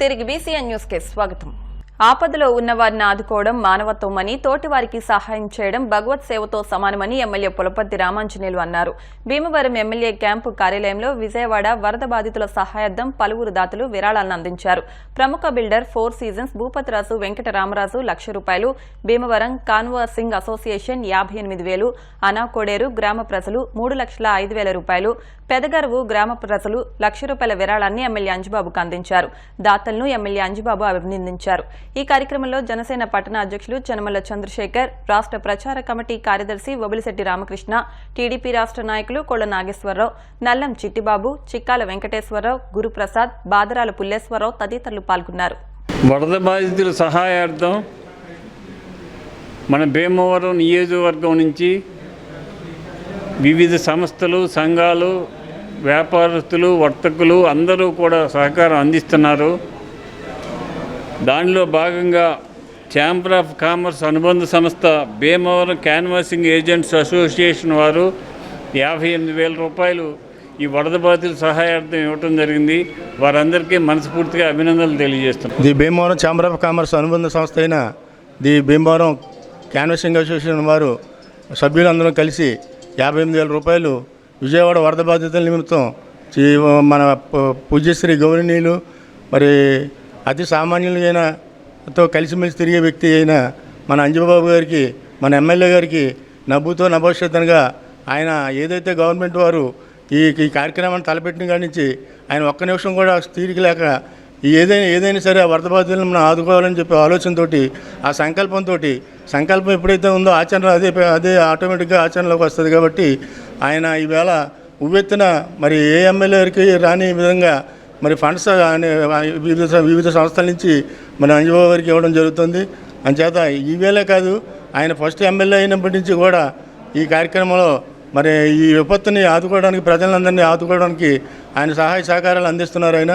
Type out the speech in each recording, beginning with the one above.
తిరిగి BCN news కి స్వాగతం. ఆపదలో ఉన్న వారిని ఆదుకోవడం మానవత్వమని, తోటివారికి సహాయం చేయడం భగవత్ సేవతో సమానమని ఎమ్మెల్యే పులపర్తి రామాంజనేయులు అన్నారు. భీమవరం ఎమ్మెల్యే క్యాంపు కార్యాలయంలో విజయవాడ వరద బాధితుల సహాయార్థం పలువురు దాతలు విరాళాలను అందించారు. ప్రముఖ builder 4 seasons Bhupathiraju Venkataramaraju ₹1,00,000, Bhimavaram conversing association 58,000, అనాకోడేరు గ్రామ ప్రజలు ₹3,05,000, పెదగరువు గ్రామ ప్రజలు ₹1,00,000 విరాళాన్ని ఎమ్మెల్యే అంజిబాబుకు అందించారు. దాతలను ఎమ్మెల్యే అంజిబాబు అభినందించారు. ఈ కార్యక్రమంలో జనసేన పట్టణ అధ్యక్షులు చనమల చంద్రశేఖర్, రాష్ట్ర ప్రచార కమిటీ కార్యదర్శి వబిలిశెట్టి రామకృష్ణ, టీడీపీ రాష్ట్ర నాయకులు కొళ్ల నాగేశ్వరరావు, నల్లం చిట్టిబాబు, చిక్కాల వెంకటేశ్వరరావు, గురుప్రసాద్, బాదరాల పుల్లేశ్వరరావు తదితరులు పాల్గొన్నారు. వరద బాధితుల సహాయార్థం మన భీమవరం నియోజకవర్గం నుంచి వివిధ సంస్థలు, సంఘాలు, వ్యాపారస్తులు, వర్తకులు అందరూ కూడా సహకారం అందిస్తున్నారు. దానిలో భాగంగా ఛాంబర్ ఆఫ్ కామర్స్ అనుబంధ సంస్థ భీమవరం క్యాన్వాసింగ్ ఏజెంట్స్ అసోసియేషన్ వారు ₹58,000 ఈ వరద బాధితుల సహాయార్థం ఇవ్వటం జరిగింది. వారందరికీ మనస్ఫూర్తిగా అభినందనలు తెలియజేస్తున్నాం. The Bhimavaram chamber of commerce అనుబంధ సంస్థ అయిన ది భీమవరం క్యాన్వాసింగ్ అసోసియేషన్ వారు సభ్యులందరూ కలిసి ₹58,000 విజయవాడ వరద బాధితుల నిమిత్తం మన పూజ్యశ్రీ గౌరవనీయులు మరి అతి సామాన్యులైనతో కలిసిమెలిసి తిరిగే వ్యక్తి అయిన మన అంజిబాబు గారికి, మన ఎమ్మెల్యే గారికి నవ్వుతో నభవిష్యత్తుగా ఆయన ఏదైతే గవర్నమెంట్ వారు ఈ కార్యక్రమాన్ని తలపెట్టిన కాడి నుంచి ఆయన ఒక్క నిమిషం కూడా తీరిక లేక ఏదైనా సరే ఆ వరద బాధితులను మనం ఆదుకోవాలని చెప్పి ఆలోచనతో, ఆ సంకల్పం ఎప్పుడైతే ఉందో ఆచరణ అదే ఆటోమేటిక్గా ఆచరణలోకి వస్తుంది. కాబట్టి ఆయన ఈవేళ ఉవ్వెత్తున మరి ఏ ఎమ్మెల్యేకి రాని విధంగా మరి ఫండ్స్ వివిధ సంస్థల నుంచి మన అంజిబాబు గారికి ఇవ్వడం జరుగుతుంది. అంచేత ఈవేళే కాదు, ఆయన ఫస్ట్ ఎమ్మెల్యే అయినప్పటి నుంచి కూడా ఈ కార్యక్రమంలో మరి ఈ విపత్తుని ఆదుకోవడానికి, ప్రజలందరినీ ఆదుకోవడానికి ఆయన సహాయ సహకారాలు అందిస్తున్నారు. ఆయన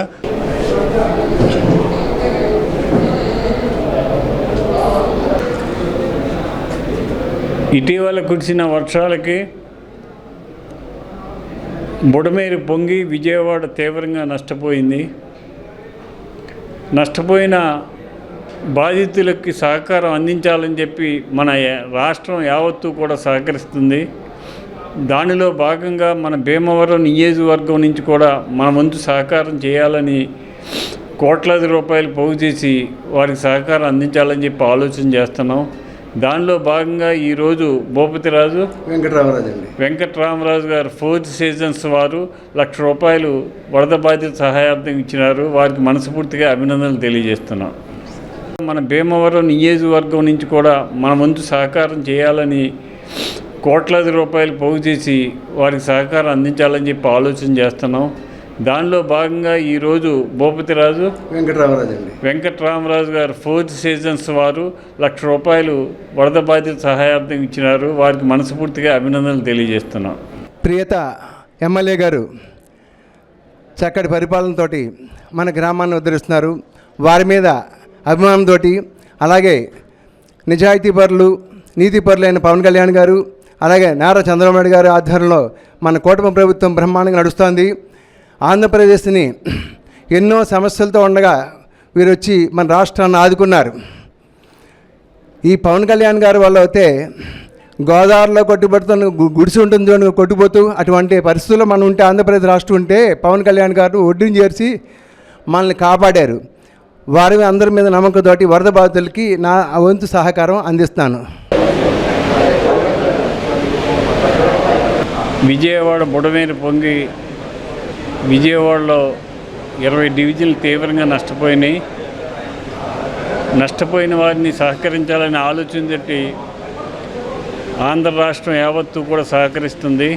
ఇటీవల కురిసిన వర్షాలకి బుడమేరు పొంగి విజయవాడ తీవ్రంగా నష్టపోయింది. నష్టపోయిన బాధితులకి సహకారం అందించాలని చెప్పి మన రాష్ట్రం యావత్తు కూడా సహకరిస్తుంది. దానిలో భాగంగా మన భీమవరం నియోజకవర్గం నుంచి కూడా మన వంతు సహకారం చేయాలని కోట్లాది రూపాయలు పోగు చేసి వారికి సహకారం అందించాలని చెప్పి ఆలోచన చేస్తున్నాం. దానిలో భాగంగా ఈరోజు భూపతిరాజు వెంకటరామరాజు గారు 4 సీజన్స్ వారు ₹1,00,000 వరద బాధిత సహాయార్థం ఇచ్చినారు. వారికి మనస్ఫూర్తిగా అభినందనలు తెలియజేస్తున్నాం. మన భీమవరం నియోజకవర్గం నుంచి కూడా మన వంతు సహకారం చేయాలని కోట్లాది రూపాయలు పోగు చేసి వారికి సహకారం అందించాలని చెప్పి ఆలోచన చేస్తున్నాం. దానిలో భాగంగా ఈరోజు భూపతిరాజు వెంకటరామరాజు గారు 4 సీజన్స్ వారు ₹1,00,000 వరద బాధిత సహాయార్థం ఇచ్చినారు. వారికి మనస్ఫూర్తిగా అభినందనలు తెలియజేస్తున్నాం. ప్రియత ఎమ్మెల్యే గారు చక్కటి పరిపాలనతో మన గ్రామాన్ని ఉద్ధరిస్తున్నారు. వారి మీద అభిమానంతో, అలాగే నిజాయితీపరులు, నీతిపరులైన పవన్ కళ్యాణ్ గారు, అలాగే నారా చంద్రబాబు నాయుడు గారి ఆధ్వర్యంలో మన కూటమి ప్రభుత్వం బ్రహ్మాండంగా నడుస్తోంది. ఆంధ్రప్రదేశ్ని ఎన్నో సమస్యలతో ఉండగా వీరు వచ్చి మన రాష్ట్రాన్ని ఆదుకున్నారు. ఈ పవన్ కళ్యాణ్ గారి వల్ల అయితే గోదావరిలో కొట్టుబడుతున్న గుడిసి ఉంటుంది కొట్టుపోతూ అటువంటి పరిస్థితుల్లో మనం ఉంటే, ఆంధ్రప్రదేశ్ రాష్ట్రం ఉంటే పవన్ కళ్యాణ్ గారు ఒడ్డుని చేర్చి మనల్ని కాపాడారు. వారి అందరి మీద నమ్మకంతోటి వరద బాధితులకి నా వంతు సహకారం అందిస్తాను. విజయవాడ బుడమేరు పొంగి విజయవాడలో 20 డివిజన్లు తీవ్రంగా నష్టపోయినాయి. నష్టపోయిన వారిని సహకరించాలని ఆలోచనతోటి ఆంధ్ర రాష్ట్రం యావత్తు కూడా సహకరిస్తుంది.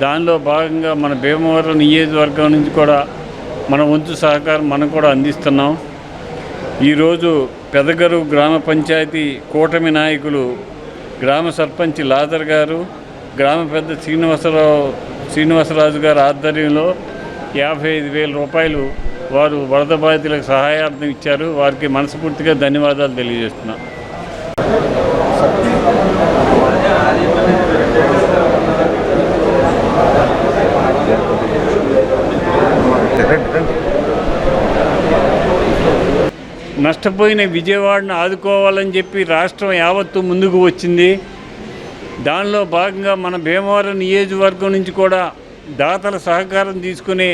దానిలో భాగంగా మన భీమవరం నియోజకవర్గం నుంచి కూడా మన వంతు సహకారం మనం కూడా అందిస్తున్నాం. ఈరోజు పెదగరువు గ్రామ పంచాయతీ కూటమి నాయకులు గ్రామ సర్పంచ్ లాదర్ గారు, గ్రామ పెద్ద శ్రీనివాసరాజు గారి ఆధ్వర్యంలో ₹55,000 వారు వరద బాధితులకు సహాయార్థం ఇచ్చారు. వారికి మనస్ఫూర్తిగా ధన్యవాదాలు తెలియజేస్తున్నాం. రండి. నష్టపోయిన విజయవాడను ఆదుకోవాలని చెప్పి రాష్ట్రం యావత్తు ముందుకు వచ్చింది. దానిలో భాగంగా మన భీమవరం నియోజకవర్గం నుంచి కూడా దాతల సహకారం తీసుకుని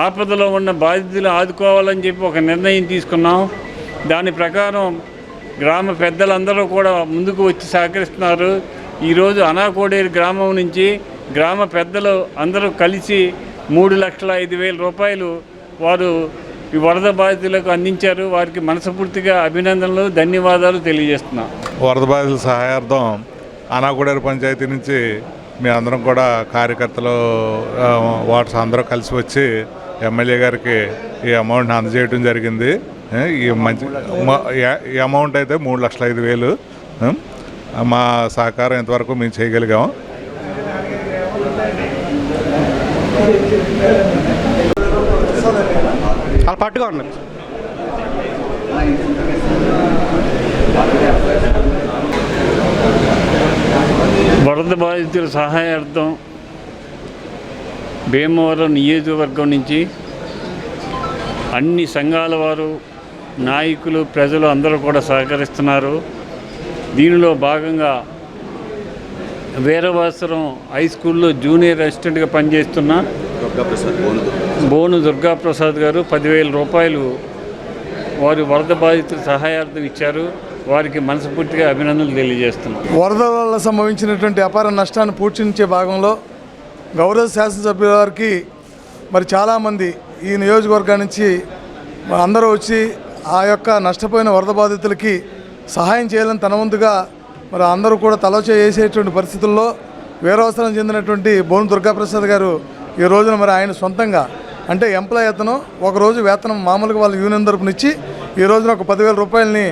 ఆపదలో ఉన్న బాధితులు ఆదుకోవాలని చెప్పి ఒక నిర్ణయం తీసుకున్నాం. దాని ప్రకారం గ్రామ పెద్దలందరూ కూడా ముందుకు వచ్చి సహకరిస్తున్నారు. ఈరోజు అనాకోడేరు గ్రామం నుంచి గ్రామ పెద్దలు అందరూ కలిసి 3,05,000 రూపాయలు వారు ఈ వరద బాధితులకు అందించారు. వారికి మనస్ఫూర్తిగా అభినందనలు, ధన్యవాదాలు తెలియజేస్తున్నాం. వరద బాధితుల సహాయార్థం అనాకోడేరు పంచాయతీ నుంచి మీ అందరం కూడా కార్యకర్తలు వాట్స్ అందరూ కలిసి వచ్చి ఎమ్మెల్యే గారికి ఈ అమౌంట్ని అందజేయడం జరిగింది. ఈ ఈ అమౌంట్ అయితే 3,05,000 మా సహకారం ఇంతవరకు మేము చేయగలిగాం. అలా పట్టుగా ఉన్నారు. వరద బాధితుల సహాయార్థం భీమవరం నియోజకవర్గం నుంచి అన్ని సంఘాల వారు, నాయకులు, ప్రజలు అందరూ కూడా సహకరిస్తున్నారు. దీనిలో భాగంగా వీరవాసరం హై స్కూల్లో జూనియర్ అసిస్టెంట్గా పనిచేస్తున్న బోను దుర్గాప్రసాద్ గారు 10,000 రూపాయలు వారి వరద బాధితుల సహాయార్థం ఇచ్చారు. వారికి మనస్ఫూర్తిగా అభినందనలు తెలియజేస్తున్నాం. వరద వల్ల సంభవించినటువంటి అపార నష్టాన్ని పూడ్చించే భాగంలో గౌరవ శాసనసభ్యుల వారికి మరి చాలామంది ఈ నియోజకవర్గం నుంచి అందరూ వచ్చి ఆ యొక్క నష్టపోయిన వరద బాధితులకి సహాయం చేయాలని తన వంతుగా మరి అందరూ కూడా తలచే చేసేటువంటి పరిస్థితుల్లో వీరవసరం చెందినటువంటి బోను దుర్గాప్రసాద్ గారు ఈ రోజున మరి ఆయన సొంతంగా అంటే ఎంప్లాయ్ అతను ఒకరోజు వేతనం మామూలుగా వాళ్ళ యూనియన్ తరపున ఇచ్చి ఈ రోజున ఒక 10,000 రూపాయలని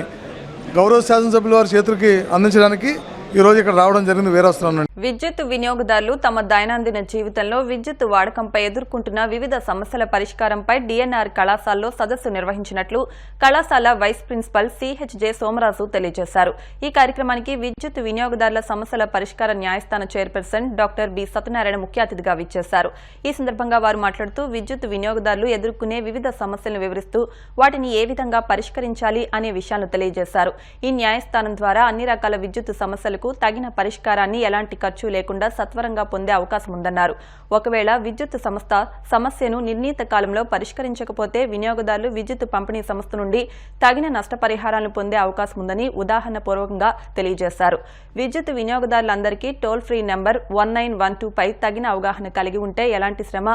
గౌరవ శాసనసభ్యుల వారి చేతులకి అందించడానికి ఈరోజు ఇక్కడ రావడం జరిగింది వీరవసరం నుండి. విద్యుత్ వినియోగదారులు తమ దైనందిన జీవితంలో విద్యుత్ వాడకంపై ఎదుర్కొంటున్న వివిధ సమస్యల పరిష్కారంపై డిఎన్ఆర్ కళాశాలలో సదస్సు నిర్వహించినట్లు కళాశాల వైస్ ప్రిన్సిపల్ సిహెచ్జే సోమరాజు తెలియజేశారు. ఈ కార్యక్రమానికి విద్యుత్ వినియోగదారుల సమస్యల పరిష్కార న్యాయస్థాన చైర్పర్సన్ డాక్టర్ బి సత్యనారాయణ ముఖ్య అతిథిగా విచ్చేశారు. ఈ సందర్భంగా వారు మాట్లాడుతూ విద్యుత్ వినియోగదారులు ఎదుర్కొనే వివిధ సమస్యలను వివరిస్తూ వాటిని ఏ విధంగా పరిష్కరించాలి అనే విషయాలను తెలియజేశారు. ఈ న్యాయస్థానం ద్వారా అన్ని రకాల విద్యుత్ సమస్యలకు తగిన పరిష్కారాన్ని ఎలాంటి ఖర్చు లేకుండా సత్వరంగా పొందే అవకాశం ఉందన్నారు. ఒకవేళ విద్యుత్ సంస్థ సమస్యను నిర్ణీత కాలంలో పరిష్కరించకపోతే వినియోగదారులు విద్యుత్ పంపిణీ సంస్థ నుండి తగిన నష్టపరిహారాలను పొందే అవకాశం ఉందని ఉదాహరణ పూర్వకంగా తెలియజేశారు. విద్యుత్ వినియోగదారులందరికీ టోల్ ఫ్రీ నంబర్ 1912 పై తగిన అవగాహన కలిగి ఉంటే ఎలాంటి శ్రమ,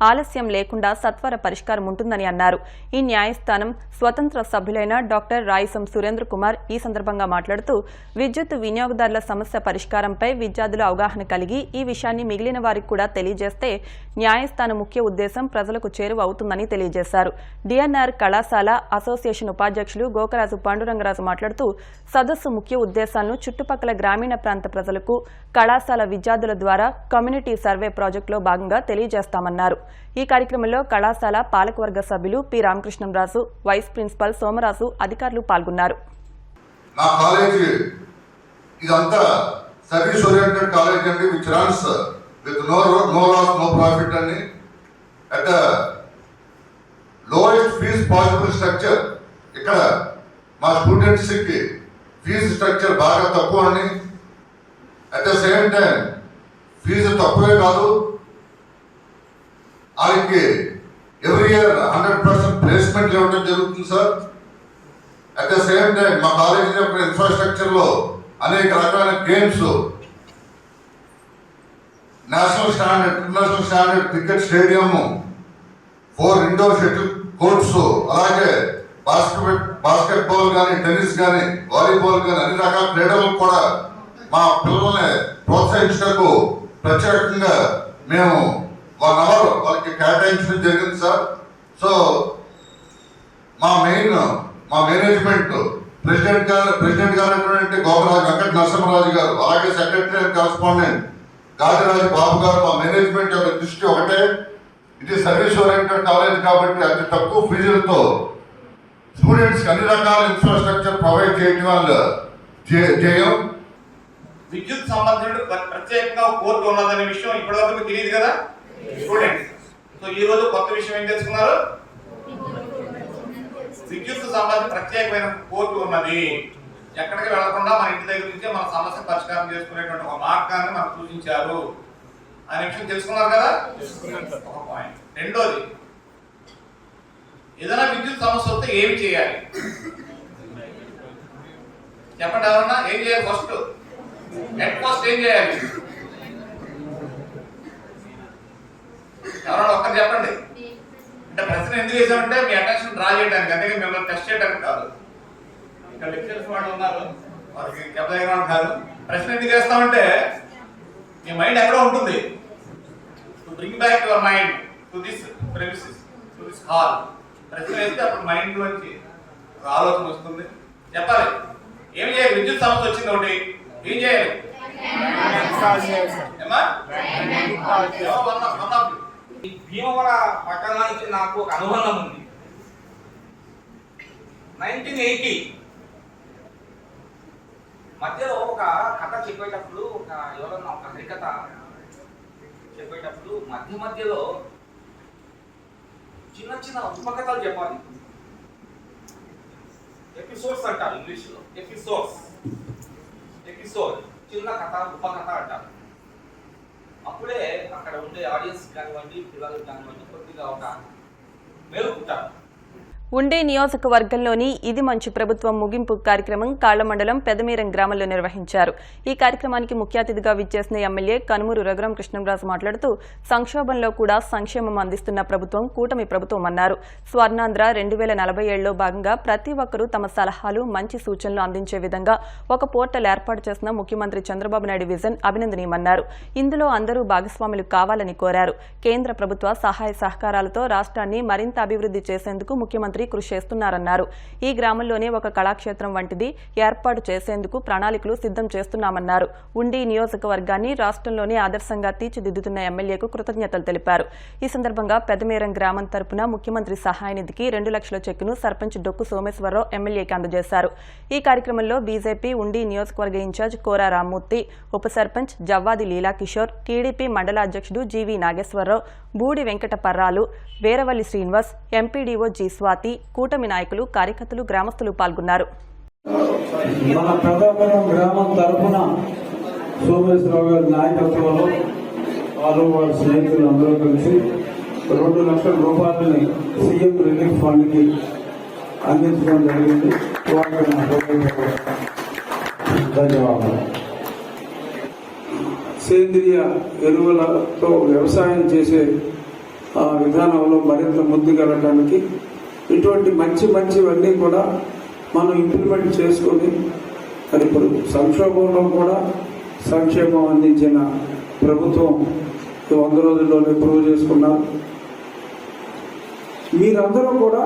ఆలస్యం లేకుండా సత్వర పరిష్కారం ఉంటుందని అన్నారు. ఈ న్యాయస్థానం స్వతంత్ర సభ్యులైన డాక్టర్ రాయసం సురేంద్ర కుమార్ ఈ సందర్భంగా మాట్లాడుతూ విద్యుత్ వినియోగదారుల సమస్య పరిష్కారంపై విద్యార్థులు అవగాహన కలిగి ఈ విషయాన్ని మిగిలిన వారికి కూడా తెలియజేస్తే న్యాయస్థానం ముఖ్య ఉద్దేశం ప్రజలకు చేరువ అవుతుందని తెలియజేశారు. డిఎన్ఆర్ కళాశాల అసోసియేషన్ ఉపాధ్యక్షులు గోకరాజు పాండురంగరాజు మాట్లాడుతూ సదస్సు ముఖ్య ఉద్దేశాలను చుట్టుపక్కల గ్రామీణ ప్రాంత ప్రజలకు కళాశాల విద్యార్థుల ద్వారా కమ్యూనిటీ సర్వే ప్రాజెక్టులో భాగంగా తెలియజేస్తామన్నారు. ఈ కార్యక్రమంలో కళాశాల పాలకవర్గ సభ్యులు P Ramakrishnamraju, vice principal Somaraju, అధికారులు పాల్గొన్నారు. ఇదంతా సర్వీస్ ఓరియంటెడ్ కాలేజ్ అండి, which runs with no loss no profit అండి, at the lowest fees possible structure. ఇక్కడ మా స్టూడెంట్స్ కి ఫీజు స్ట్రక్చర్ బాగా తక్కువ అండి. At the same time fees తక్కువే కాదు, వాళ్ళకి ఎవ్రీ ఇయర్ 100% ప్లేస్మెంట్ ఇవ్వడం జరుగుతుంది sir. At the same time మా కాలేజీ యొక్క ఇన్ఫ్రాస్ట్రక్చర్ లో అనేక రకాల games, national standard, international standard cricket stadium, 4 indoor shuttle courts, అలాగే బాస్కెట్బాల్ కానీ, టెన్నిస్ కానీ, వాలీబాల్ కానీ అన్ని రకాల క్రీడలు కూడా మా పిల్లల్ని ప్రోత్సహించడానికి ప్రత్యేకంగా మేము 1 అవర్ వాళ్ళకి కేటాయించడం జరిగింది సార్. సో మా మేనేజ్మెంట్ ప్రెసిడెంట్ గారు అయినటువంటి గోకరాజు వెంకట నరసింహరాజు గారు, అలాగే సెక్రటరీ అండ్ కరెస్పాండెంట్ గాదిరాజు బాబు గారు, మా మేనేజ్మెంట్ యొక్క దృష్టి ఒకటే, ఇది సర్వీస్ ఓరియంటెడ్ కాలేజ్ కాబట్టి అతి తక్కువ ఫీజులతో స్టూడెంట్స్ అన్ని రకాల ఇన్ఫ్రాస్ట్రక్చర్ ప్రొవైడ్ చేయడం చేయం. విద్యుత్ సంబంధించిన ప్రత్యేకంగా కోర్టు ఉన్నదనే విషయం ఇప్పటివరకు తెలియదు కదా స్టూడెంట్స్. సో ఈ రోజు కొత్త విషయం ఏం తెలుసుకున్నారు? విద్యుత్ సంబంధించి ప్రత్యేకమైన కోర్టు ఉన్నది. ఎక్కడికి వెళ్లకుండా మన ఇంటి దగ్గర నుంచే మన సమస్య పరిష్కారం చేసుకునేటువంటి ఒక మార్గాన్ని మనకు సూచించారు అనే విషయం తెలుసుకున్నారు కదా. ఒక పాయింట్. రెండోది, ఏదైనా విద్యుత్ సమస్య వస్తే ఏమి చేయాలి చెప్పండి. ఎవరన్నా ఏం చేయాలి? ఫస్ట్ ఏం చేయాలి? ఎవరన్నా ఒక్కరు చెప్పండి. అంటే ప్రశ్న ఎందుకు వేసామంటే మీ అటెన్షన్ డ్రా చేయడానికి, అందుకే మిమ్మల్ని టెస్ట్ చేయడానికి కాదు. ఇక్కడ లెక్చరర్స్ వాళ్ళు ఉన్నారు, వారికి చెప్పదగిన కాదు. ప్రశ్న ఎందుకు వేస్తామంటే మీ మైండ్ ఎక్కడో ఉంటుంది. To bring back your mind to this premises, to this hall. ప్రశ్న వేస్తే అప్పుడు మైండ్ లోంచి ఒక ఆలోచన వస్తుంది. చెప్పాలి ఏం చేయాలి? విద్యుత్ సమస్య వచ్చింది ఒకటి, ఏం చేయాలి? భీమవర పట్టణానికి నాకు ఒక అనుబంధం ఉంది. 1980 మధ్యలో ఒక కథ చెప్పేటప్పుడు, ఎవరన్నా ఒక హరికథ చెప్పేటప్పుడు మధ్యలో చిన్న చిన్న ఉపకథలు చెప్పాలి. ఎపిసోడ్స్ అంటారు ఇంగ్లీష్లో. ఎపిసోడ్ చిన్న కథ, ఉపకథ అంటారు. అప్పుడే అక్కడ ఉండే ఆడియన్స్ కానివ్వండి, పిల్లలకు కానివ్వండి కొద్దిగా ఒక మేలుకుంటారు. ఉండే నియోజకవర్గంలోని ఇది మంచి ప్రభుత్వం ముగింపు కార్యక్రమం కాళ్ల మండలం పెదమీరం గ్రామంలో నిర్వహించారు. ఈ కార్యక్రమానికి ముఖ్య అతిథిగా విచ్చేసిన ఎమ్మెల్యే కనుమూరు రఘురామ కృష్ణంరాజు మాట్లాడుతూ సంక్షోభంలో కూడా సంక్షేమం అందిస్తున్న ప్రభుత్వం కూటమి ప్రభుత్వం అన్నారు. స్వర్ణాంధ్ర 2047లో భాగంగా ప్రతి ఒక్కరూ తమ సలహాలు, మంచి సూచనలు అందించే విధంగా ఒక పోర్టల్ ఏర్పాటు చేసిన ముఖ్యమంత్రి చంద్రబాబు నాయుడు విజన్ అభినందనీయమన్నారు. ఇందులో అందరూ భాగస్వాములు కావాలని కోరారు. కేంద్ర ప్రభుత్వ సహాయ సహకారాలతో రాష్ట్రాన్ని మరింత అభివృద్ధి చేసేందుకు ముఖ్యమంత్రి కృషి చేస్తున్నారన్నారు. ఈ గ్రామంలోనే ఒక కళాక్షేత్రం వంటిది ఏర్పాటు చేసేందుకు ప్రణాళికలు సిద్ధం చేస్తున్నామన్నారు. ఉండి నియోజకవర్గాన్ని రాష్ట్రంలోనే ఆదర్శంగా తీర్చిదిద్దుతున్న ఎమ్మెల్యేకు కృతజ్ఞతలు తెలిపారు. ఈ సందర్భంగా పెదమేరం గ్రామం తరపున ముఖ్యమంత్రి సహాయ నిధికి 2 లక్షల చెక్కును సర్పంచ్ డొక్కు సోమేశ్వరరావు ఎమ్మెల్యేకి అందజేశారు. ఈ కార్యక్రమంలో బీజేపీ ఉండి నియోజకవర్గ ఇన్ఛార్జ్ కోరా రామ్మూర్తి, ఉప సర్పంచ్ జవ్వాది లీలాకిషోర్, టీడీపీ మండల అధ్యక్షుడు GV Nageswararao, Boodi Venkataparralu, Veravalli Srinivas, MPDO G Swathi, కూటమి నాయకులు, కార్యకర్తలు, గ్రామస్తులు పాల్గొన్నారు. మన పెదమేరం గ్రామం తరఫున సోమేశ్వరరావు గారి నాయకత్వంలో వారి స్నేహితులు అందరూ కలిసి 2 లక్షల రూపాయలని సీఎం రిలీఫ్ ఫండ్కి అందించడం జరిగింది. వారికి నా ధన్యవాదాలు. సేంద్రియ ఎరువులతో వ్యవసాయం చేసే విధానంలో మరింత ముందుకెళ్ళడానికి ఇటువంటి మంచివన్నీ కూడా మనం ఇంప్లిమెంట్ చేసుకొని మరి ఇప్పుడు సంక్షోభంలో కూడా సంక్షేమం అందించిన ప్రభుత్వం 100 రోజుల్లోనే ప్రూవ్ చేసుకున్నారు. మీరందరూ కూడా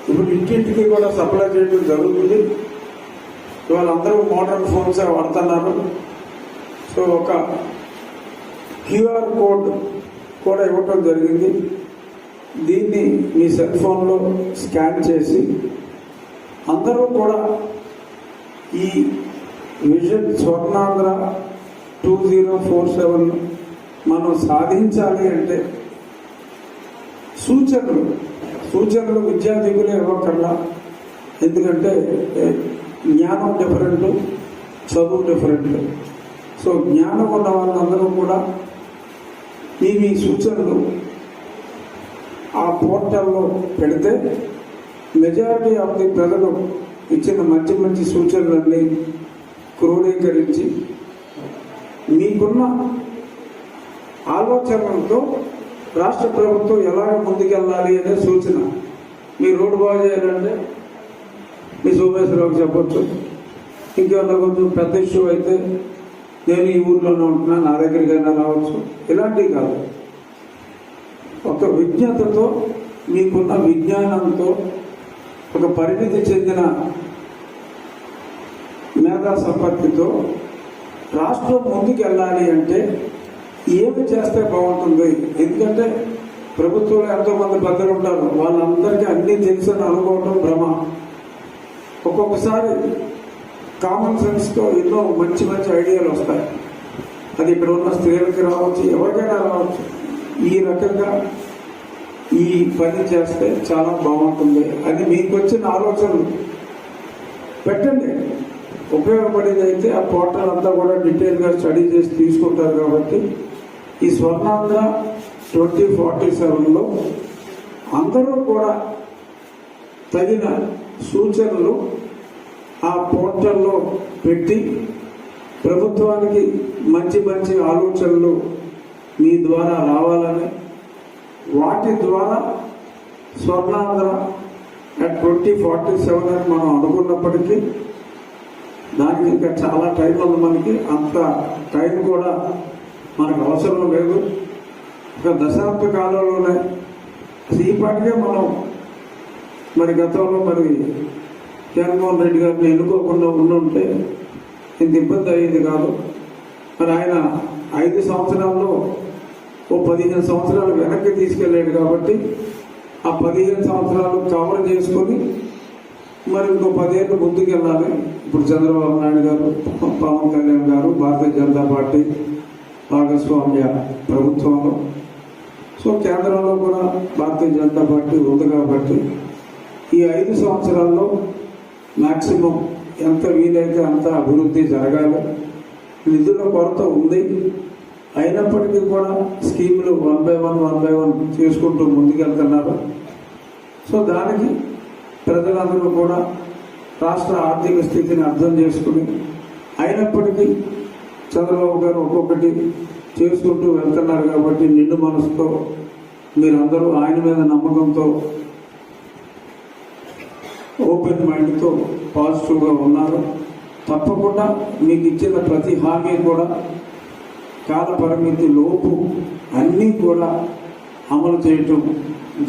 ఇప్పుడు ఇంటింటికి కూడా సప్లై చేయడం జరుగుతుంది. వాళ్ళందరూ మోడర్న్ ఫోన్స్ వాడుతున్నారు. సో ఒక క్యూఆర్ కోడ్ కూడా ఇవ్వటం జరిగింది. దీన్ని మీ సెల్ ఫోన్లో స్కాన్ చేసి అందరూ కూడా ఈ విజన్ స్వర్ణాంధ్ర 2047 మనం సాధించాలి అంటే సూచనలు విద్యార్థికులే ఇవ్వకల్లా. ఎందుకంటే జ్ఞానం డిఫరెంట్, చదువు డిఫరెంట్. సో జ్ఞానం ఉన్న వాళ్ళందరూ కూడా మీ సూచనలు ఆ పోర్టల్లో పెడితే మెజారిటీ ఆఫ్ ది ప్రజలు ఇచ్చిన మంచి సూచనలన్నీ క్రోడీకరించి మీకున్న ఆలోచనలతో రాష్ట్ర ప్రభుత్వం ఎలాగ ముందుకెళ్ళాలి అనే సూచన. మీ రోడ్డు బాగు చేయాలంటే మీ సోమేశ్వరరావుకి చెప్పొచ్చు. ఇంకేమన్నా కొంచెం పెద్ద ఇష్యూ అయితే నేను ఈ ఊర్లోనే ఉంటున్నా, నా దగ్గరికైనా రావచ్చు. ఇలాంటివి కాదు, ఒక విజ్ఞతతో, మీకున్న విజ్ఞానంతో, ఒక పరిణితి చెందిన మేధా సంపత్తితో రాష్ట్రం ముందుకు వెళ్ళాలి అంటే ఏమి చేస్తే బాగుంటుంది. ఎందుకంటే ప్రభుత్వంలో ఎంతోమంది పెద్దలు ఉంటారు, వాళ్ళందరికీ అన్నీ తెలుసని అనుకోవడం భ్రమ. ఒక్కొక్కసారి కామన్ సెన్స్తో ఎన్నో మంచి ఐడియాలు వస్తాయి. అది ఇక్కడ ఉన్న స్త్రీలకి రావచ్చు, ఎవరికైనా రావచ్చు. ఈ రకంగా ఈ పని చేస్తే చాలా బాగుంటుంది అని మీకు వచ్చిన ఆలోచనలు పెట్టండి. ఉపయోగపడేది అయితే ఆ పోర్టల్ అంతా కూడా డీటెయిల్గా స్టడీ చేసి తీసుకుంటారు. కాబట్టి ఈ స్వర్ణాంధ్ర 2047లో అందరూ కూడా తగిన సూచనలు ఆ పోర్టల్లో పెట్టి ప్రభుత్వానికి మంచి మంచి ఆలోచనలు మీ ద్వారా రావాలని, వాటి ద్వారా స్వర్ణాంధ్ర 2047 అని మనం అనుకున్నప్పటికీ దానికి ఇంకా చాలా టైం ఉంది. మనకి అంత టైం కూడా మనకు అవసరం లేదు. ఒక దశాబ్ద కాలంలోనే ఈ పాటికే మనం మరి గతంలో మరి జగన్మోహన్ రెడ్డి గారిని ఎన్నుకోకుండా ఉండుంటే ఇంత ఇబ్బంది అయ్యేది కాదు. మరి ఆయన 5 సంవత్సరాల్లో ఓ 15 సంవత్సరాలు వెనక్కి తీసుకెళ్ళాడు. కాబట్టి ఆ 15 సంవత్సరాలు కవర్ చేసుకొని మరి ఇంకో 10 ఏళ్ళు ముందుకెళ్ళాలి. ఇప్పుడు చంద్రబాబు నాయుడు గారు, పవన్ కళ్యాణ్ గారు, భారతీయ జనతా పార్టీ భాగస్వామ్య ప్రభుత్వంలో, సో కేంద్రంలో కూడా భారతీయ జనతా పార్టీ ఉంది. కాబట్టి ఈ 5 సంవత్సరాల్లో మ్యాక్సిమం ఎంత వీలైతే అంత అభివృద్ధి జరగాలి. నిధుల కొరత ఉంది, అయినప్పటికీ కూడా స్కీములు 1 by 1 చేసుకుంటూ ముందుకెళ్తున్నారు. సో దానికి ప్రజలందరూ కూడా రాష్ట్ర ఆర్థిక స్థితిని అర్థం చేసుకుని, అయినప్పటికీ చంద్రబాబు గారు ఒక్కొక్కటి చేసుకుంటూ వెళ్తున్నారు. కాబట్టి నిండు మనసుతో మీరందరూ ఆయన మీద నమ్మకంతో, ఓపెన్ మైండ్తో పాజిటివ్గా ఉన్నారు. తప్పకుండా మీకు ఇచ్చిన ప్రతి హామీ కూడా కాల పరిమితి లోపు అన్నీ కూడా అమలు చేయటం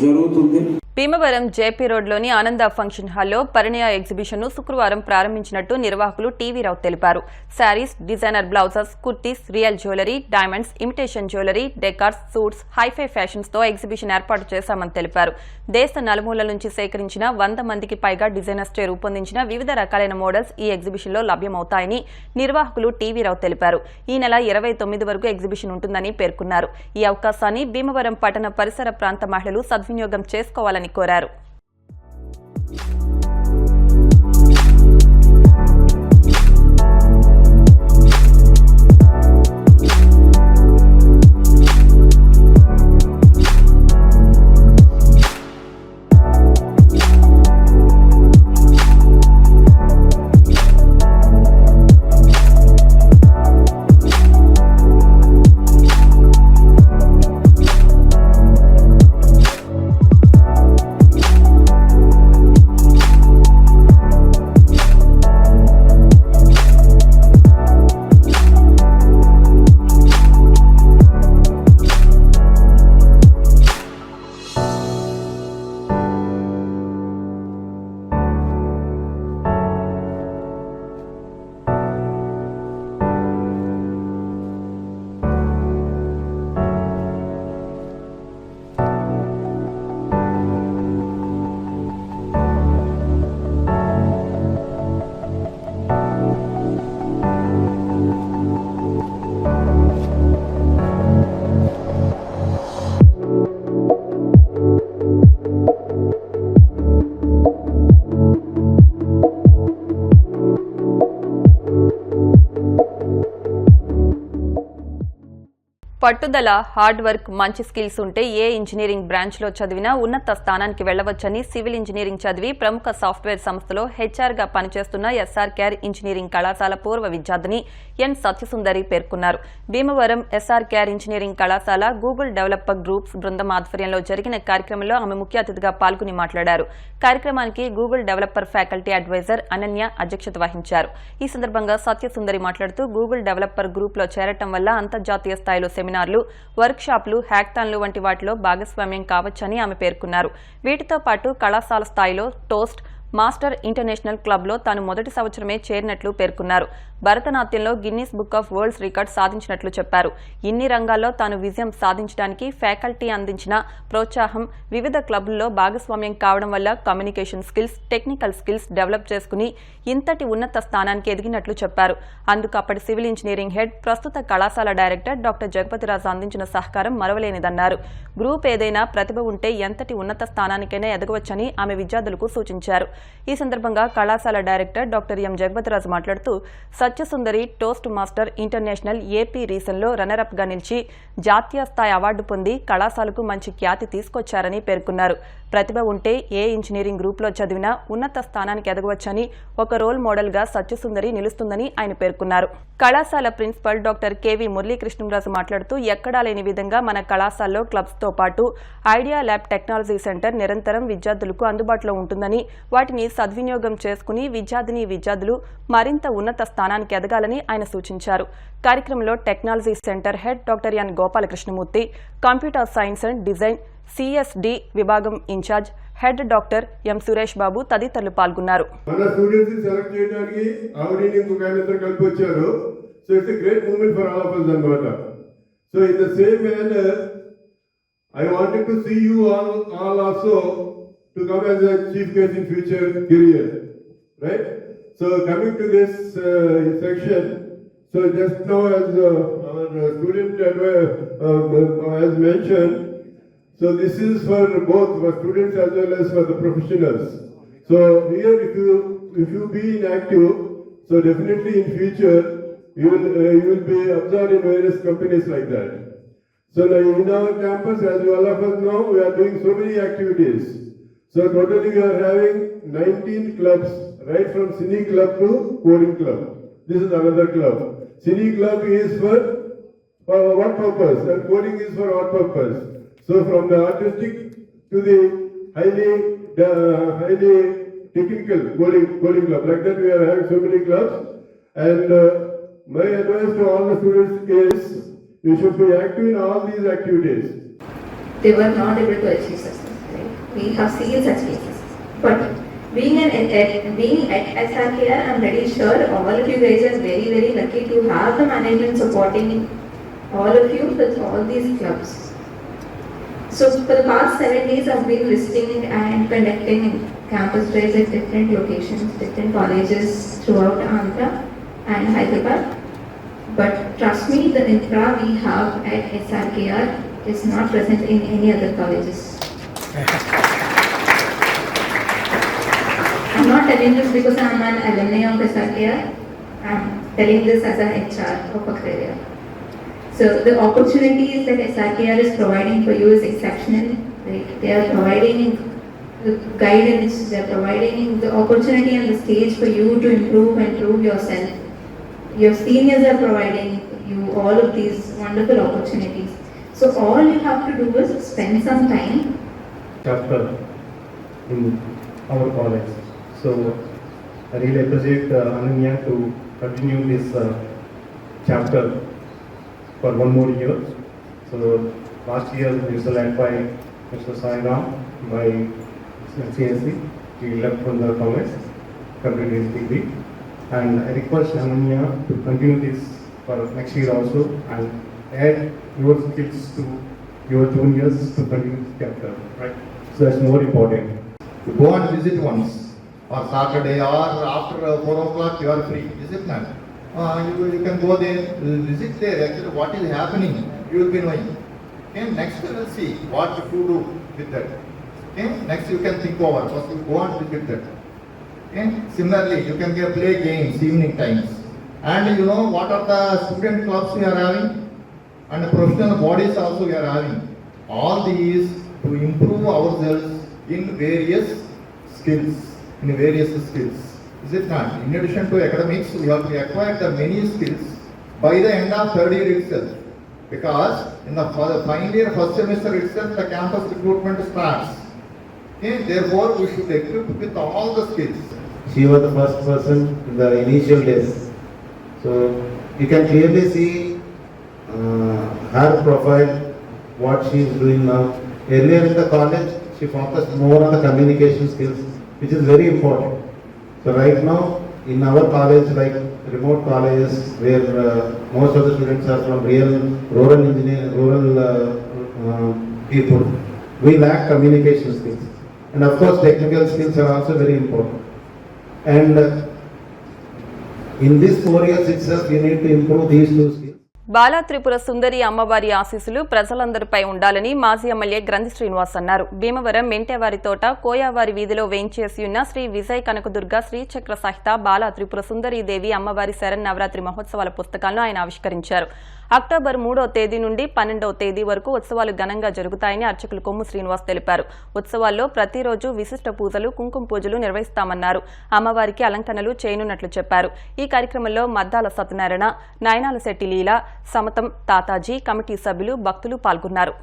జరుగుతుంది. భీమవరం జేపీ రోడ్లోని ఆనంద ఫంక్షన్ హాల్లో పరిణయ ఎగ్జిబిషన్ను శుక్రవారం ప్రారంభించినట్టు నిర్వాహకులు టీవీరావు తెలిపారు. Saris, designer blouses, kurtis, real jewellery, diamonds, imitation jewellery, decors, suits, hi-fi ఫ్యాషన్స్తో exhibition ఏర్పాటు చేశామని తెలిపారు. దేశ నలుమూలల నుంచి సేకరించిన 100 మందికి పైగా డిజైనర్స్చే రూపొందించిన వివిధ రకాలైన మోడల్స్ ఈ ఎగ్జిబిషన్లో లభ్యమవుతాయని నిర్వాహకులు టీవీరావు తెలిపారు. ఈ నెల 29 వరకు ఎగ్జిబిషన్ ఉంటుందని పేర్కొన్నారు. ఈ అవకాశాన్ని భీమవరం పట్టణ పరిసర ప్రాంత మహిళలు సద్వినియోగం చేసుకోవాలని కోరారు. పట్టుదల, హార్డ్ వర్క్, మంచి స్కిల్స్ ఉంటే ఏ ఇంజనీరింగ్ బ్రాంచ్లో చదివినా ఉన్నత స్థానానికి వెళ్లవచ్చని సివిల్ ఇంజనీరింగ్ చదివి ప్రముఖ సాఫ్ట్వేర్ సంస్థలో హెచ్ఆర్గా పనిచేస్తున్న ఎస్ఆర్ కేర్ ఇంజనీరింగ్ కళాశాల పూర్వ విద్యార్థిని ఎన్ సత్యసుందరి పేర్కొన్నారు. భీమవరం ఎస్ఆర్ కేర్ ఇంజనీరింగ్ కళాశాల గూగుల్ డెవలపర్ గ్రూప్స్ బృందం ఆధ్వర్యంలో జరిగిన కార్యక్రమంలో ఆమె ముఖ్య అతిథిగా పాల్గొని మాట్లాడారు. కార్యక్రమానికి Google developer faculty adviser Ananya అధ్యక్షత వహించారు. ఈ సందర్భంగా సత్యసుందరి మాట్లాడుతూ గూగుల్ డెవలపర్ గ్రూప్లో చేరటం వల్ల అంతర్జాతీయ స్థాయిలో సెమినార్లు, వర్క్షాప్లు, హ్యాక్థాన్లు వంటి వాటిలో భాగస్వామ్యం కావచ్చని ఆమె పేర్కొన్నారు. వీటితో పాటు కళాశాల స్థాయిలో టోస్ట్, మాస్టర్ ఇంటర్నేషనల్ క్లబ్లో తాను మొదటి సంవత్సరమే చేరినట్లు పేర్కొన్నారు. భరతనాట్యంలో Guinness book of worlds record సాధించినట్లు చెప్పారు. ఇన్ని రంగాల్లో తాను విజయం సాధించడానికి ఫ్యాకల్టీ అందించిన ప్రోత్సాహం, వివిధ క్లబ్లలో భాగస్వామ్యం కావడం వల్ల communication skills, technical skills develop చేసుకుని ఇంతటి ఉన్నత స్థానానికి ఎదిగినట్లు చెప్పారు. అందుకు అప్పటి సివిల్ ఇంజనీరింగ్ హెడ్, ప్రస్తుత కళాశాల డైరెక్టర్ డాక్టర్ జగపతిరాజు అందించిన సహకారం మరవలేనిదన్నారు. గ్రూప్ ఏదైనా ప్రతిభ ఉంటే ఎంతటి ఉన్నత స్థానానికైనా ఎదగవచ్చని ఆమె విద్యార్థులకు సూచించారు. ఈ సందర్భంగా కళాశాల డైరెక్టర్ డాక్టర్ ఎం జగపతిరాజు మాట్లాడుతూ Satyasundari toast master international AP రీసన్లో రన్నరప్ గా నిలిచి జాతీయ స్థాయి అవార్డు పొంది కళాశాలకు మంచి ఖ్యాతి తీసుకొచ్చారని పేర్కొన్నారు. ప్రతిభ ఉంటే ఏ ఇంజనీరింగ్ గ్రూప్లో చదివినా ఉన్నత స్థానానికి ఎదగవచ్చని, ఒక రోల్ మోడల్ గా సత్యసుందరి నిలుస్తుందని ఆయన పేర్కొన్నారు. కళాశాల ప్రిన్సిపల్ డాక్టర్ కెవి మురళీకృష్ణరాజు మాట్లాడుతూ ఎక్కడా లేని విధంగా మన కళాశాలలో క్లబ్స్ తో పాటు ఐడియా ల్యాబ్ టెక్నాలజీ సెంటర్ నిరంతరం విద్యార్థులకు అందుబాటులో ఉంటుందని, వాటిని సద్వినియోగం చేసుకుని విద్యార్థులు మరింత ఉన్నత స్థానానికి ఎదగాలని ఆయన సూచించారు. కార్యక్రమంలో technology centre head doctor N Gopalakrishnamurthy, computer science and design CSD విభాగం incharge head doctor M Suresh Babu తదితరులు పాల్గొన్నారు. మన స్టూడెంట్స్ సెలెక్ట్ చేయడానికి ఆవిడని ఇంకొక ఆయన ఇద్దరు కలిపి వచ్చారు. So it's a great moment for all of us అన్నమాట. So in the same manner I wanted to see you all also to come as a chief guest in future career, right? So coming to this section, so just now as our student has mentioned, so this is for both for students as well as for the professionals. So here if you be inactive, so definitely in future you will be absorbed in various companies like that. So now in our campus, as all of us know, we are doing so many activities. So totally we are having 19 clubs, right from Cine Club to Coding Club. This is another club. Cine Club is for what purpose? And Coding is for what purpose? So from the artistic to the highly technical Coding Club. Like that we are having so many clubs. And my advice to all the students is, you should be active in all these activities. They were not able to achieve success. Right? We have seen such cases. But being at SRKR, I'm very sure all of you guys are very, very lucky to have the management supporting all of you with all these clubs. So for the past 7 days, I've been visiting and conducting campus drives at different locations, different colleges throughout Andhra and Hyderabad. But trust me, the infra we have at SRKR is not present in any other colleges. I'm not telling this because I'm an alumni of SRKR. I'm telling this as an HR of Agraria. So the opportunities that SRKR is providing for you is exceptional. Right? They are providing the guidance, they are providing the opportunity and the stage for you to improve and prove yourself. Your seniors are providing you all of these wonderful opportunities. So all you have to do is spend some time. Chapter in our college. So I really appreciate Ananya to continue this chapter for one more year. So last year we was led by Mr. Sainam by CNC. He left from the college, completed his degree. And I request Ananya to continue this for next year also and add your skills to your juniors to continue this chapter, right? So that's more important. You go and visit once, or Saturday, or after 4 o'clock you are free, is it not? You can go there, visit there, actually what is happening, you will be knowing. Okay, next we will see what to do with that. Okay, next you can think over, first you go and visit that. Okay? Similarly, you can play games evening times, and you know what are the student clubs we are having, and the professional bodies also we are having. All these to improve ourselves in various skills. Is it not? In addition to academics, we have to acquire the many skills by the end of third year itself, because in the final year, first semester itself, the campus recruitment starts. Okay? Therefore, we should equip with all the skills. She was the first person in the initial days. So you can clearly see her profile, what she is doing now. Earlier in the college, she focused more on the communication skills. which is very important. So right now, in our college, like remote colleges, where most of the students are from rural people, we lack communication skills. And of course, technical skills are also very important. And in this 4 years itself, we need to improve these two skills. Bala Tripura Sundari అమ్మవారి ఆశీస్సులు ప్రజలందరిపై ఉండాలని మాజీ MLA గ్రంథి శ్రీనివాస్ అన్నారు. భీమవరం మెంటేవారి తోట కోయావారి వీధిలో వేంచేసి ఉన్న శ్రీ విజయ్ కనకదుర్గ శ్రీచక్ర సహిత బాలా త్రిపుర సుందరీ దేవి అమ్మవారి శరన్నవరాత్రి మహోత్సవాల పుస్తకాలను ఆయన ఆవిష్కరించారు. అక్టోబర్ 3వ తేదీ నుండి 12వ తేదీ వరకు ఉత్సవాలు ఘనంగా జరుగుతాయని అర్చకులు కొమ్ము శ్రీనివాస్ తెలిపారు. ఉత్సవాల్లో ప్రతిరోజు విశిష్ట పూజలు, కుంకుమ పూజలు నిర్వహిస్తామన్నారు. అమ్మవారికి అలంకరణలు చేయనున్నట్లు చెప్పారు. ఈ కార్యక్రమంలో మద్దాల సత్యనారాయణ, నయనాల శెట్టి లీల, సమతం తాతాజీ, కమిటీ సభ్యులు, భక్తులు పాల్గొన్నారు.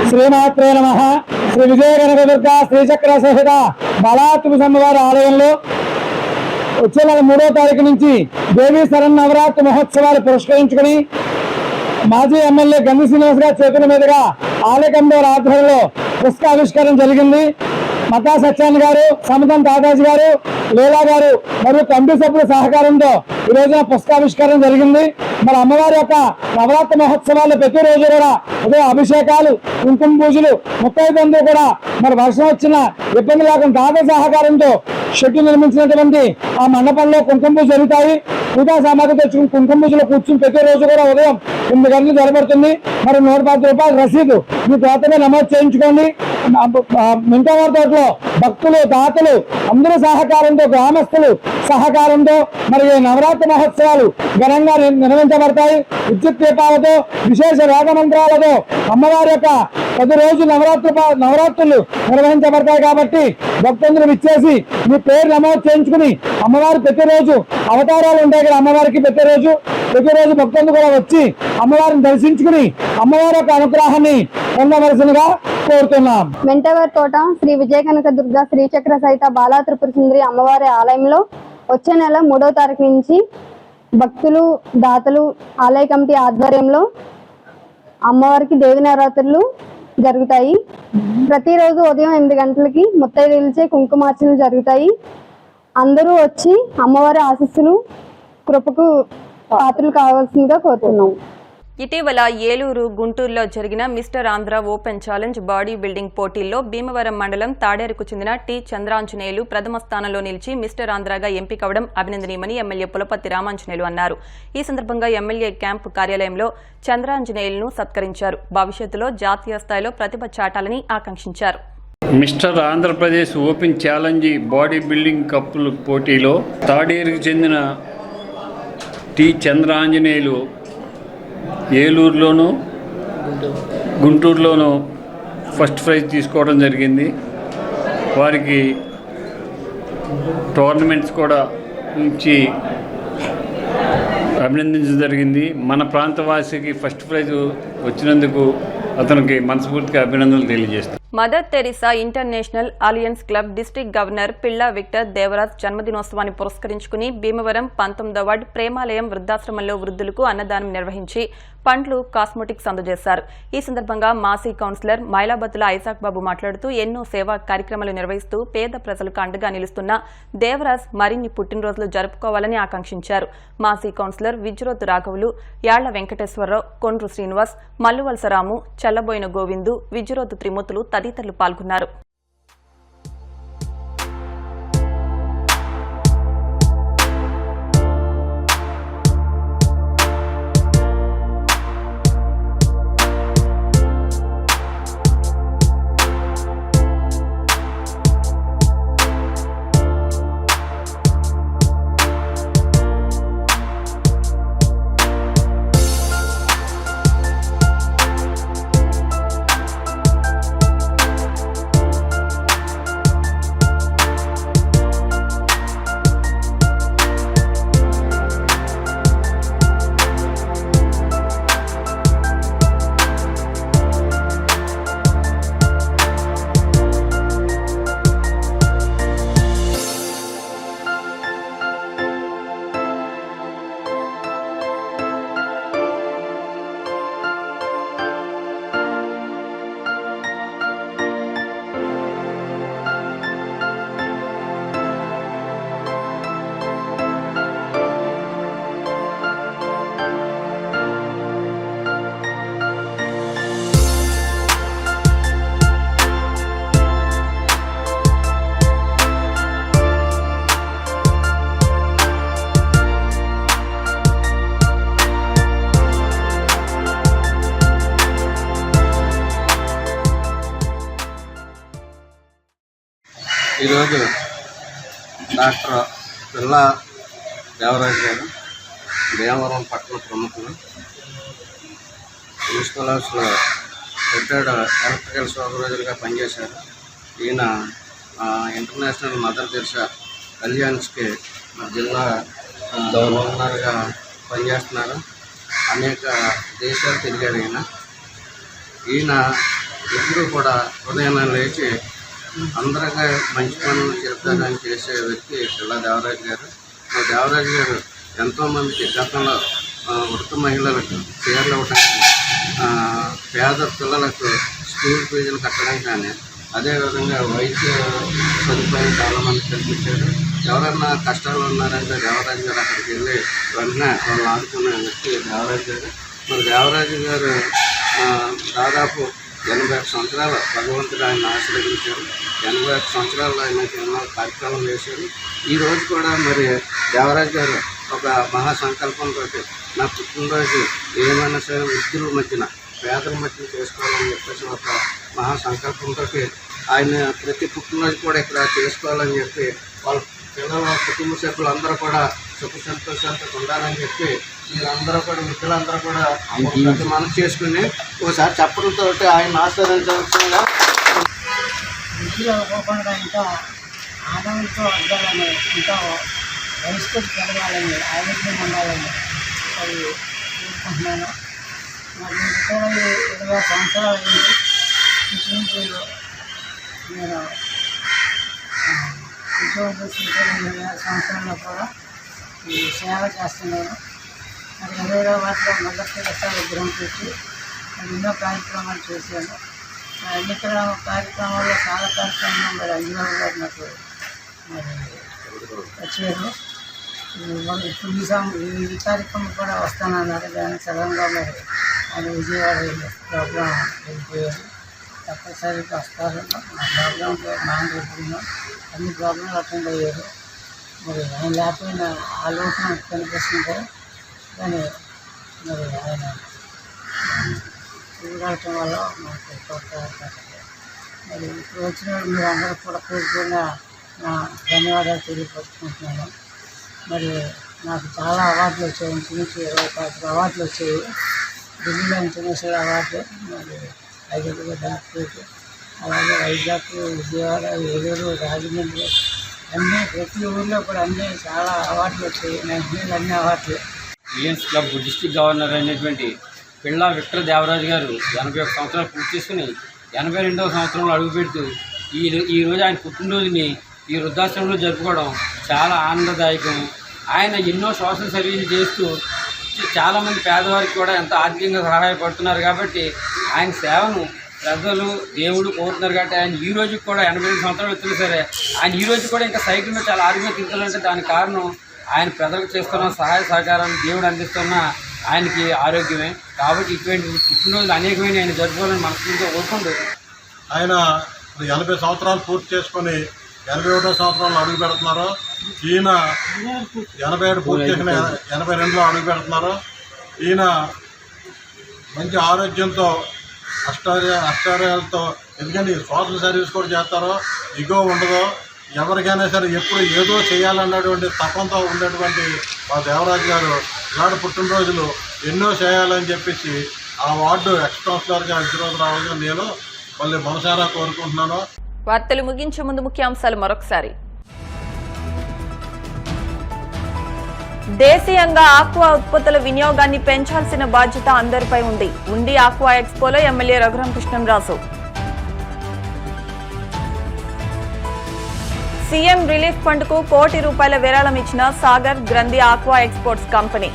శ్రీమాత్రే నమః. శ్రీ విజయ కనకదుర్గ శ్రీచక్ర సహిత బాలా త్రిపుర అమ్మవారి ఆలయంలో వచ్చే నెల 3వ తారీఖు నుంచి దేవీ శరన్నవరాత్రి మహోత్సవాలు పురస్కరించుకుని మాజీ ఎమ్మెల్యే గ్రంథి శ్రీనివాస్ గారి చేతుల మీదుగా ఆలయ కమిటీ ఆధ్వర్యంలో పుస్తకావిష్కరణ జరిగింది. మతా సత్యాన్ని గారు, సమతం తాతాజీ గారు, లీలా గారు మరియు కమిటీ సభ్యుల సహకారంతో ఈ రోజున పుస్తకావిష్కరణ జరిగింది. మరి అమ్మవారి యొక్క నవరాత్రి మహోత్సవాలు ప్రతిరోజు కూడా ఉదయం అభిషేకాలు, కుంకుమ పూజలు, ముత్తైదులందరూ కూడా మరి వర్షం వచ్చిన ఇబ్బంది లేకుండా తాత సహకారంతో షెడ్డు నిర్మించినటువంటి ఆ మండపంలో కుంకుమ పూజ జరుగుతాయి. పూజా సామాగ్రి తెచ్చుకుని కుంకుమ పూజలో కూర్చుని ప్రతిరోజు కూడా ఉదయం 8 గంటలు జరబడుతుంది. మరి 110 రూపాయల రసీదు మీ తోటమే నమోదు చేయించుకోండి. మింటవారి తోటలో భక్తులు, దాతలు అందరూ సహకారంతో, గ్రామస్తులు సహకారంతో మరి ఈ నవరాత్రి మహోత్సవాలు ఘనంగా నిర్వహించబడతాయి. విద్యుత్ దీపాలతో, విశేష వేదమంత్రాలతో అమ్మవారి యొక్క 10 రోజులు నవరాత్రులు నిర్వహించబడతాయి. కాబట్టి భక్తులందరూ ఇచ్చేసి మీ పేరు నమోదు చేయించుకుని అమ్మవారి ప్రతిరోజు అవతారాలు ఉంటాయి కదా, అమ్మవారికి ప్రతిరోజు భక్తులు కూడా వచ్చి అమ్మవారిని దర్శించుకుని అమ్మవారి యొక్క అనుగ్రహాన్ని పొందవలసిందిగా కోరుతున్నాం. మెంటేవారి తోట శ్రీ విజయ కనకదుర్గ శ్రీచక్ర సహిత బాలా త్రిపుర సుందరి అమ్మవారి ఆలయంలో వచ్చే నెల 3వ తారీఖు నుంచి భక్తులు, దాతలు ఆలయ కమిటీ ఆధ్వర్యంలో అమ్మవారికి దేవి నవరాత్రులు జరుగుతాయి. ప్రతిరోజు ఉదయం 8 గంటలకి ముత్తైదులచే కుంకుమార్చనలు జరుగుతాయి. అందరూ వచ్చి అమ్మవారి ఆశీస్సులు, కృపకు పాత్రలు కావాల్సిందిగా కోరుతున్నాం. ఇటీవల ఏలూరు, గుంటూరులో జరిగిన mister Andhra open challenge body building పోటీల్లో భీమవరం మండలం తాడేరుకు చెందిన టి చంద్రాంజనేయులు ప్రథమ స్థానంలో నిలిచి మిస్టర్ ఆంధ్రగా ఎంపికవడం అభినందనీయమని ఎమ్మెల్యే పులపర్తి రామాంజనేయులు అన్నారు. ఈ సందర్భంగా ఎమ్మెల్యే క్యాంపు కార్యాలయంలో చంద్రాంజనేయులను సత్కరించారు. భవిష్యత్తులో జాతీయ స్థాయిలో ప్రతిభ చాటాలని ఆకాంక్షించారు. Mister Andhra Pradesh open challenge body building కప్పుల పోటీలో తాడేరుకు చెందిన టి చంద్రాంజనేయులు ఏలూరులోను, గుంటూరులోను ఫస్ట్ ప్రైజ్ తీసుకోవడం జరిగింది. వారికి టోర్నమెంట్స్ కూడా ఇచ్చి అభినందించడం జరిగింది. మన ప్రాంతవాసికి ఫస్ట్ ప్రైజ్ వచ్చినందుకు అతనికి మనస్ఫూర్తిగా అభినందనలు తెలియజేస్తాను. Mother Teresa international alliance club district governor Pilla Victor Devaraj జన్మదినోత్సవాన్ని పురస్కరించుకుని భీమవరం 19వ వార్డు ప్రేమాలయం వృద్ధాశ్రమంలో వృద్ధులకు అన్నదానం నిర్వహించి పండ్లు, కాస్మెటిక్స్ అందజేశారు. ఈ సందర్భంగా మాజీ కౌన్సిలర్ మైలాబత్తుల ఐజాక్ బాబు మాట్లాడుతూ ఎన్నో సేవా కార్యక్రమాలు నిర్వహిస్తూ పేద ప్రజలకు అండగా నిలుస్తున్న దేవరాజ్ మరిన్ని పుట్టినరోజులు జరుపుకోవాలని ఆకాంక్షించారు. మాజీ కౌన్సిలర్ విజ్రోత్ రాఘవులు, యాళ్ల వెంకటేశ్వరరావు, కొండ్రు శ్రీనివాస్, మల్లువలసరాము, చల్లబోయిన గోవిందు, విజ్రోత్ త్రిమూర్తులు తదితరులు పాల్గొన్నారు. ఈరోజు డాక్టర్ పిల్ల దేవరాజు గారు భీమవరం పట్టణ ప్రముఖులు మున్సిపల్ హౌస్లో రిటైర్డ్ ఎలక్ట్రికల్ సూపర్వైజర్గా పనిచేశారు. ఈయన ఇంటర్నేషనల్ మదర్ తెరిసా కళ్యాణ్స్కి జిల్లా గవర్నర్గా పనిచేస్తున్నారు. అనేక దేశాలు తిరిగారు ఈయన ఎప్పుడూ కూడా ఉదయం లేచి అందరికీ మంచి పనులు చెప్తారని చేసే వ్యక్తి పిల్ల దేవరాజు గారు. దేవరాజు గారు ఎంతోమందికి గతంలో వృద్ధ మహిళలకు చీరలు ఇవ్వడానికి, పేద పిల్లలకు స్కూల్ ఫీజులు కట్టడం కానీ, అదేవిధంగా వైద్య సదుపాయం చాలామంది కల్పించారు. ఎవరైనా కష్టాలు ఉన్నారంటే దేవరాజు గారు అక్కడికి వెళ్ళి వెంటనే వాళ్ళు ఆదుకునే వ్యక్తి దేవరాజు గారు. మరి దేవరాజు గారు దాదాపు 81 సంవత్సరాలు భగవంతుడు ఆయన ఆశీర్వదించారు. 81 సంవత్సరాలు ఆయన ఎన్నో కార్యక్రమాలు చేశారు. ఈరోజు కూడా మరి దేవరాజు గారు ఒక మహా సంకల్పంతో నా పుట్టినరోజు ఏమైనా సరే వృద్ధుల మధ్యన పేదల మధ్యన చేసుకోవాలని చెప్పేసి ఒక మహా సంకల్పంతో ఆయన ప్రతి పుట్టినరోజు కూడా ఇక్కడ చేసుకోవాలని చెప్పి వాళ్ళ పిల్లల కుటుంబ సభ్యులు అందరూ కూడా సుఖ సంతోషాలతో ఉండాలని చెప్పి మీరందరూ కూడా వృద్ధులందరూ కూడా మనసు చేసుకుని ఒకసారి చెప్పడంతో ఆయన ఆశీర్వదించవలసిందిగా. వృద్ధిలో పోకుండా ఇంకా ఆనందంతో ఉండాలని, ఇంకా వయసుకు పెరగాలని, ఆరోగ్యం ఉండాలని అది కోరుకుంటున్నాను. నాకు రిటైర్ 20 సంవత్సరాలు అయింది. ఇంచుమించు నేను ఉద్యోగం చేసి 20 సంవత్సరాల్లో కూడా ఈ సేవ చేస్తున్నాను. మరి 20వ వాటిలో మొదటి విగ్రహం పెట్టి ఎన్నో కార్యక్రమాలు చేశాను. అన్ని కార్యక్రమాల్లో చాలా కార్యక్రమాలు మరి అంజబాబు గారు నాకు మరి వచ్చారు. ఇప్పుడు ఈ కార్యక్రమం కూడా వస్తానన్నారు. దాన్ని సడన్గా మరి ఆయన విజయవాడ ప్రోగ్రాం వెళ్ళిపోయారు. తప్పనిసరిగా వస్తారు. మా ప్రోగ్రాంలో మాట్లాడుతున్నాం, అన్ని ప్రోగ్రాంలు అటెండ్ అయ్యారు. మరి ఆయన లేకపోయినా ఆ లోటు నాకు కనిపిస్తుంది. కానీ మరి ఆయన చూడటం వల్ల మాకు మరి ఇప్పుడు వచ్చిన మీరు అందరూ కూడా కోరుకున్న నా ధన్యవాదాలు తెలియపరుచుకుంటున్నాను. మరి నాకు చాలా అవార్డులు వచ్చాయి. ఇంచుమించు 25 అవార్డులు వచ్చాయి. ఢిల్లీలో ఇంటర్నేషనల్ అవార్డు, మరి హైదరాబాద్ డాక్టరేట్, అలాగే వైజాగ్, విజయవాడ, ఏలూరు, రాజమండ్రి అన్నీ ప్రతి ఊళ్ళో కూడా అన్నీ చాలా అవార్డులు వచ్చాయి. 19 అన్ని అవార్డులు. లయన్స్ క్లబ్ డిస్ట్రిక్ట్ గవర్నర్ అయినటువంటి పిల్ల విక్టర్ దేవరాజు గారు 81 సంవత్సరాలు పూర్తి చేసుకుని 82వ సంవత్సరంలో అడుగుపెడుతూ ఈరోజు ఆయన పుట్టినరోజుని ఈ వృద్ధాశ్రమంలో జరుపుకోవడం చాలా ఆనందదాయకం. ఆయన ఎన్నో సోషల్ సర్వీసులు చేస్తూ చాలామంది పేదవారికి కూడా ఎంతో ఆర్థికంగా సహాయపడుతున్నారు. కాబట్టి ఆయన సేవను ప్రజలు దేవుడు కోరుతున్నారు. కాబట్టి ఆయన ఈ రోజుకి కూడా 85 సంవత్సరాలు వచ్చినా సరే ఆయన ఈ రోజు కూడా ఇంకా సైకిల్ మీద చాలా ఆరోగ్యంగా తిరుగుతారంటే దానికి కారణం ఆయన ప్రజలకు చేస్తున్న సహాయ సహకారాన్ని దేవుడు అందిస్తున్న ఆయనకి ఆరోగ్యమే. కాబట్టి ఇటువంటి పుట్టినరోజులు అనేకమైన ఆయన జరుపుకోవాలని మనస్ఫూర్తిగా కోరుకుంటూ ఆయన 80 సంవత్సరాలు పూర్తి చేసుకొని 81వ సంవత్సరంలో అడుగు పెడుతున్నారు. ఈయన 87 పూర్తి చేసిన 82లో అడుగు పెడుతున్నారు. ఈయన మంచి ఆరోగ్యంతో అష్టార్యాలతో, ఎందుకంటే సోషల్ సర్వీస్ కూడా చేస్తారో, ఇగో ఉండదో, ఎవరికైనా సరే ఎప్పుడు ఏదో చేయాలన్నటువంటి తపంతో ఉండేటువంటి మా దేవరాజు గారు ఇలాంటి పుట్టినరోజులు ఎన్నో చేయాలని చెప్పేసి ఆ వార్డు ఎక్స్ కౌన్సిలర్గా హైదరాబాద్ నేను మళ్ళీ మనసారా కోరుకుంటున్నాను. వార్తలు ముగించే ముందు ముఖ్యాంశాలు మరొకసారి. దేశీయంగా ఆక్వా ఉత్పత్తుల వినియోగాన్ని పెంచాల్సిన బాధ్యత అందరిపై ఉంది ఆక్వా ఎక్స్పోలో MLA Raghuramakrishnamraju. CM relief fund కు ₹1 కోటి విరాళం ఇచ్చిన సాగర్ గ్రంథి ఆక్వా ఎక్స్పోర్ట్స్ కంపెనీ.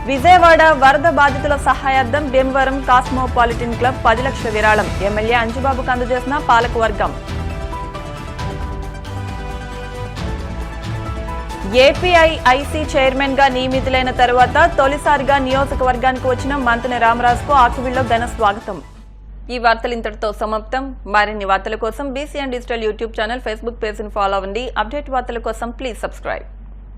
విజయవాడ వరద బాధితుల సహాయార్థం భీమవరం కాస్మోపాలిటన్ క్లబ్ 10 లక్షల విరాళం ఎమ్మెల్యే అంజుబాబుకు అందజేసిన పాలకవర్గం. ఏపీఐఐసీ చైర్మన్ గా నియమితులైన తరువాత తొలిసారిగా నియోజకవర్గానికి వచ్చిన మంతెన రామరాజుకు ఆకివీడులో ఘన స్వాగతం. ఈ వార్తలు ఇంతటితో సమాప్తం. మరిన్ని వార్తల కోసం BCN digital YouTube channel, Facebook page ని ఫాలో అవ్వండి. అప్డేట్ వార్తల కోసం ప్లీజ్ సబ్స్క్రైబ్.